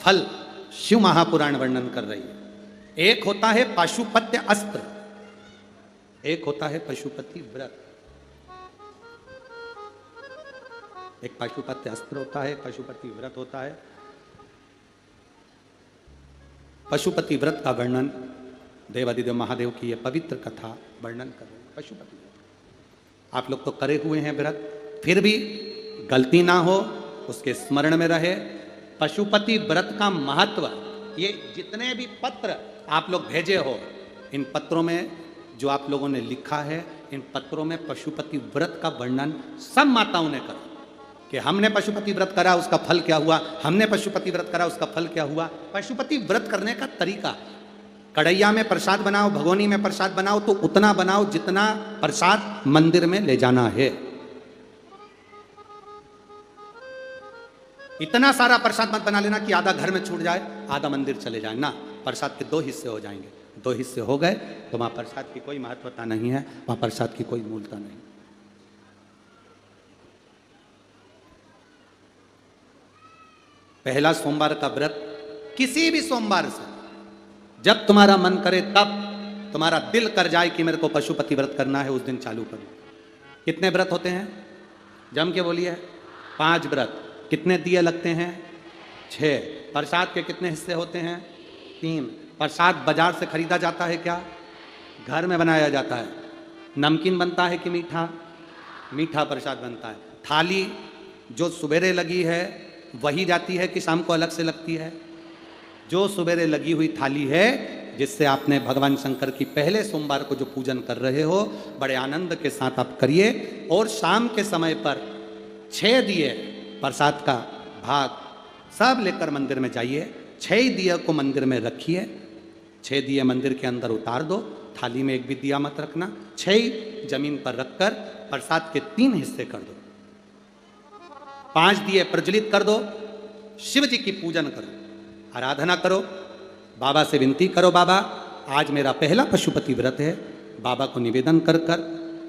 फल शिव महापुराण वर्णन कर रही है। एक होता है पाशुपत्य अस्त्र, एक होता है पशुपति व्रत। एक पशुपति अस्त्र होता है, पशुपति व्रत होता है। पशुपति व्रत का वर्णन देवादिदेव महादेव की यह पवित्र कथा वर्णन कर रहे हैं। पशुपति व्रत आप लोग तो करे हुए हैं व्रत, फिर भी गलती ना हो, उसके स्मरण में रहे। पशुपति व्रत का महत्व, ये जितने भी पत्र आप लोग भेजे हो, इन पत्रों में जो आप लोगों ने लिखा है, इन पत्रों में पशुपति व्रत का वर्णन सब माताओं ने करा कि हमने पशुपति व्रत करा उसका फल क्या हुआ, हमने पशुपति व्रत करा उसका फल क्या हुआ। पशुपति व्रत करने का तरीका, कढ़ैया में प्रसाद बनाओ, भगोनी में प्रसाद बनाओ तो उतना बनाओ जितना प्रसाद मंदिर में ले जाना है। इतना सारा प्रसाद मत बना लेना कि आधा घर में छूट जाए, आधा मंदिर चले जाए ना। प्रसाद के दो हिस्से हो जाएंगे, दो हिस्से हो गए तो वहां प्रसाद की कोई महत्वता नहीं है, वहां प्रसाद की कोई मूलता नहीं। पहला सोमवार का व्रत किसी भी सोमवार से जब तुम्हारा मन करे, तब तुम्हारा दिल कर जाए कि मेरे को पशुपति व्रत करना है, उस दिन चालू करो। कितने व्रत होते हैं? जम के बोलिए। 5 व्रत। कितने दिए लगते हैं? 6। प्रसाद के कितने हिस्से होते हैं? 3। प्रसाद बाजार से खरीदा जाता है क्या? घर में बनाया जाता है। नमकीन बनता है कि मीठा? मीठा प्रसाद बनता है। थाली जो सुबेरे लगी है वही जाती है कि शाम को अलग से लगती है? जो सुबेरे लगी हुई थाली है, जिससे आपने भगवान शंकर की पहले सोमवार को जो पूजन कर रहे हो, बड़े आनंद के साथ आप करिए। और शाम के समय पर 6 दिए प्रसाद का भाग सब लेकर मंदिर में जाइए। 6 दिए को मंदिर में रखिए। 6 दिए मंदिर के अंदर उतार दो, थाली में एक भी दिया मत रखना। 6 जमीन पर रखकर प्रसाद के 3 हिस्से कर दो। 5 दिए प्रज्वलित कर दो। शिव जी की पूजन करो, आराधना करो, बाबा से विनती करो, बाबा आज मेरा पहला पशुपति व्रत है। बाबा को निवेदन कर कर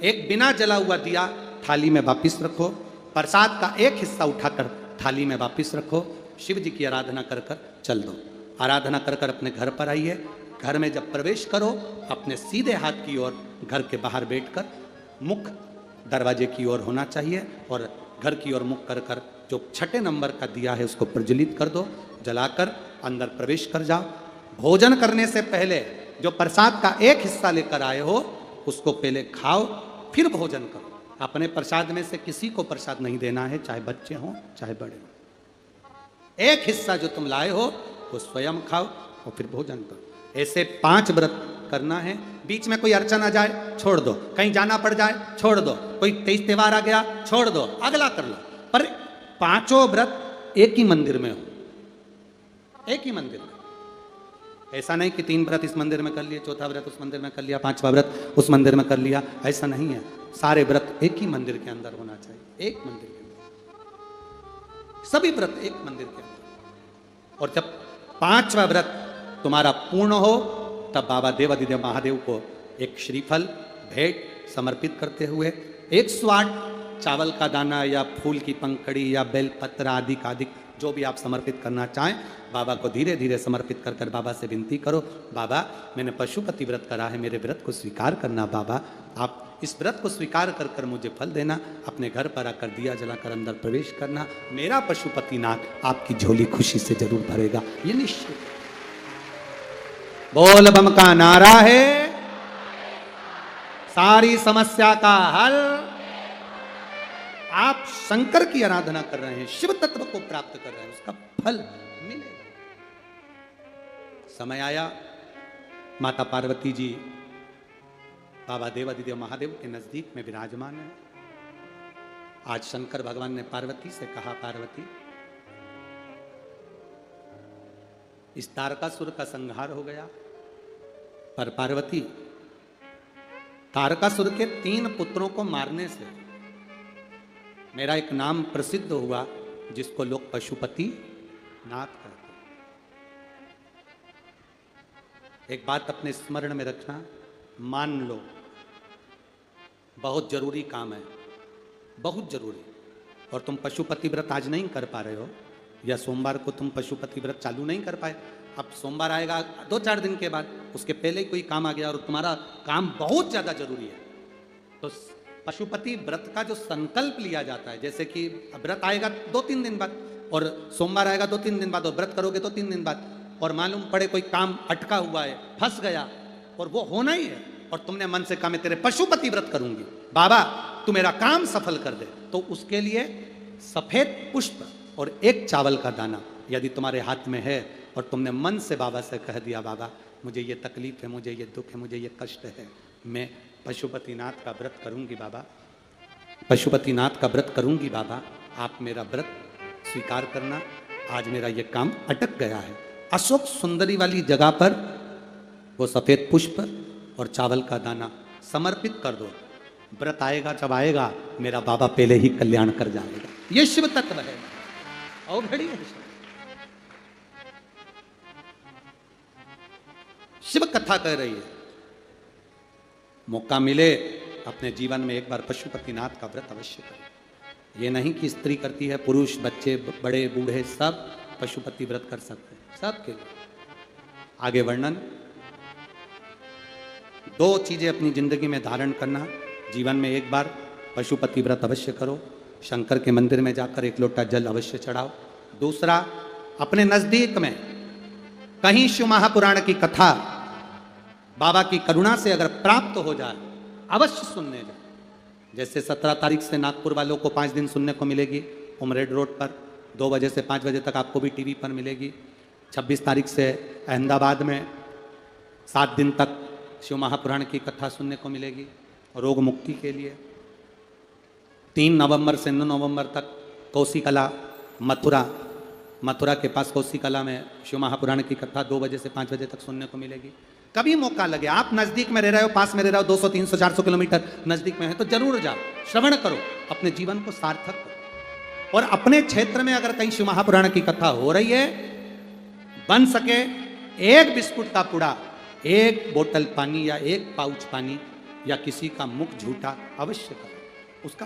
एक बिना जला हुआ दिया थाली में वापिस रखो। प्रसाद का एक हिस्सा उठाकर थाली में वापिस रखो। शिव जी की आराधना कर कर चल दो। आराधना कर कर अपने घर पर आइए। घर में जब प्रवेश करो, अपने सीधे हाथ की ओर घर के बाहर बैठकर मुख दरवाजे की ओर होना चाहिए और घर की ओर मुख कर कर जो 6 नंबर का दिया है उसको प्रज्वलित कर दो। जलाकर अंदर प्रवेश कर जाओ। भोजन करने से पहले जो प्रसाद का एक हिस्सा लेकर आए हो उसको पहले खाओ, फिर भोजन करो। अपने प्रसाद में से किसी को प्रसाद नहीं देना है, चाहे बच्चे हों चाहे बड़े हों। एक हिस्सा जो तुम लाए हो वो स्वयं खाओ और फिर भोजन करो। ऐसे 5 व्रत करना है। बीच में कोई अड़चन आ जाए छोड़ दो, कहीं जाना पड़ जाए छोड़ दो, कोई तेज त्योहार आ गया छोड़ दो, अगला कर लो। पर 5 व्रत एक ही मंदिर में हो, एक ही मंदिर में। ऐसा नहीं कि 3 व्रत इस मंदिर में कर लिए, 4था व्रत उस मंदिर में कर लिया, 5वां व्रत उस मंदिर में कर लिया, ऐसा नहीं है। सारे व्रत एक ही मंदिर के अंदर होना चाहिए, एक मंदिर के अंदर, सभी व्रत एक मंदिर के अंदर। और जब 5वां व्रत तुम्हारा पूर्ण हो तब बाबा देवादिदेव महादेव को एक श्रीफल भेंट समर्पित करते हुए 108 चावल का दाना या फूल की पंखड़ी या बेलपत्र आदि का आदि जो भी आप समर्पित करना चाहें, बाबा को धीरे धीरे समर्पित कर कर बाबा से विनती करो, बाबा मैंने पशुपति व्रत करा है, मेरे व्रत को स्वीकार करना बाबा, आप इस व्रत को स्वीकार कर कर मुझे फल देना। अपने घर पर आकर दिया जलाकर अंदर प्रवेश करना। मेरा पशुपति नाथ आपकी झोली खुशी से जरूर भरेगा, ये निश्चित। बोल बम का नारा है, सारी समस्या का हल। आप शंकर की आराधना कर रहे हैं, शिव तत्व को प्राप्त कर रहे हैं, उसका फल मिलेगा। समय आया, माता पार्वती जी बाबा देवादिदेव महादेव के नजदीक में विराजमान है। आज शंकर भगवान ने पार्वती से कहा, पार्वती इस तारकासुर का संहार हो गया, पर पार्वती तारकासुर के 3 पुत्रों को मारने से मेरा एक नाम प्रसिद्ध हुआ जिसको लोग पशुपति नाथ कहते हैं। एक बात अपने स्मरण में रखना, मान लो बहुत जरूरी काम है, बहुत जरूरी, और तुम पशुपति व्रत आज नहीं कर पा रहे हो, या सोमवार को तुम पशुपति व्रत चालू नहीं कर पाए, अब सोमवार आएगा 2-4 दिन के बाद, उसके पहले ही कोई काम आ गया और तुम्हारा काम बहुत ज़्यादा जरूरी है, तो पशुपति व्रत का जो संकल्प लिया जाता है, जैसे कि व्रत आएगा 2-3 दिन बाद और सोमवार आएगा 2-3 दिन बाद और व्रत करोगे तो 3 दिन बाद, और मालूम पड़े कोई काम अटका हुआ है, फंस गया और वो होना ही है, और तुमने मन से कहा मैं तेरे पशुपति व्रत करूंगी, बाबा तू मेरा काम सफल कर दे, तो उसके लिए सफेद पुष्प और एक चावल का दाना यदि तुम्हारे हाथ में है और तुमने मन से बाबा से कह दिया, बाबा मुझे ये तकलीफ है, मुझे ये दुख है, मुझे ये कष्ट है, मैं पशुपतिनाथ का व्रत करूंगी बाबा, पशुपतिनाथ का व्रत करूंगी बाबा, आप मेरा व्रत स्वीकार करना, आज मेरा ये काम अटक गया है। अशोक सुंदरी वाली जगह पर वो सफेद पुष्प और चावल का दाना समर्पित कर दो, व्रत आएगा जब आएगा मेरा बाबा पहले ही कल्याण कर जाएगा। ये शिव तत्व है और घड़ी है। शिव कथा कह रही है, मौका मिले अपने जीवन में एक बार पशुपतिनाथ का व्रत अवश्य करें। ये नहीं कि स्त्री करती है, पुरुष बच्चे बड़े बूढ़े सब पशुपति व्रत कर सकते हैं, सबके लिए। आगे वर्णन, 2 चीजें अपनी जिंदगी में धारण करना, जीवन में एक बार पशुपति व्रत अवश्य करो, शंकर के मंदिर में जाकर 1 लोटा जल अवश्य चढ़ाओ। दूसरा, अपने नजदीक में कहीं शिव महापुराण की कथा बाबा की करुणा से अगर प्राप्त हो जाए अवश्य सुनने जाए। जैसे 17 तारीख से नागपुर वालों को 5 दिन सुनने को मिलेगी उमरेड रोड पर, 2 बजे से 5 बजे तक आपको भी टीवी पर मिलेगी। 26 तारीख से अहमदाबाद में 7 दिन तक शिव महापुराण की कथा सुनने को मिलेगी रोग मुक्ति के लिए। 3 नवंबर से 9 नवंबर तक कौशिकला मथुरा के पास कौशिकला में शिव महापुराण की कथा 2 बजे से 5 बजे तक सुनने को मिलेगी। कभी मौका लगे, आप नजदीक में रह रहे हो, पास में रह रहे हो, 200 300 400 किलोमीटर नजदीक में है तो जरूर जाओ, श्रवण करो, अपने जीवन को सार्थक करो। और अपने क्षेत्र में अगर कहीं शिव महापुराण की कथा हो रही है, बन सके 1 बिस्कुट का पुड़ा, 1 बोतल पानी या 1 पाउच पानी या किसी का मुख झूठा अवश्य करो, उसका